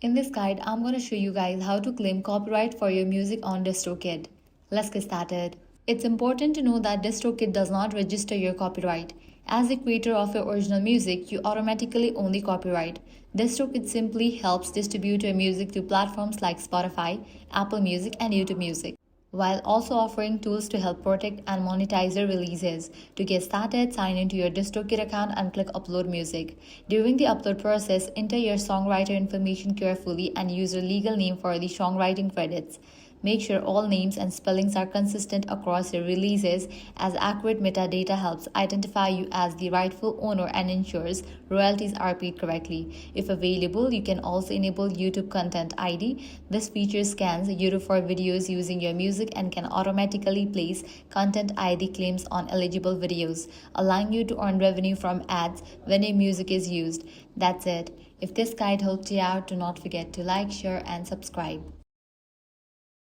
In this guide, I'm going to show you guys how to claim copyright for your music on DistroKid. Let's get started. It's important to know that DistroKid does not register your copyright. As the creator of your original music, you automatically own the copyright. DistroKid simply helps distribute your music to platforms like Spotify, Apple Music, and YouTube Music, while also offering tools to help protect and monetize your releases. To get started, sign into your DistroKid account and click Upload Music. During the upload process, enter your songwriter information carefully and use your legal name for the songwriting credits. Make sure all names and spellings are consistent across your releases, as accurate metadata helps identify you as the rightful owner and ensures royalties are paid correctly. If available, you can also enable YouTube Content ID. This feature scans YouTube for videos using your music and can automatically place Content ID claims on eligible videos, allowing you to earn revenue from ads when your music is used. That's it. If this guide helped you out, do not forget to like, share, and subscribe.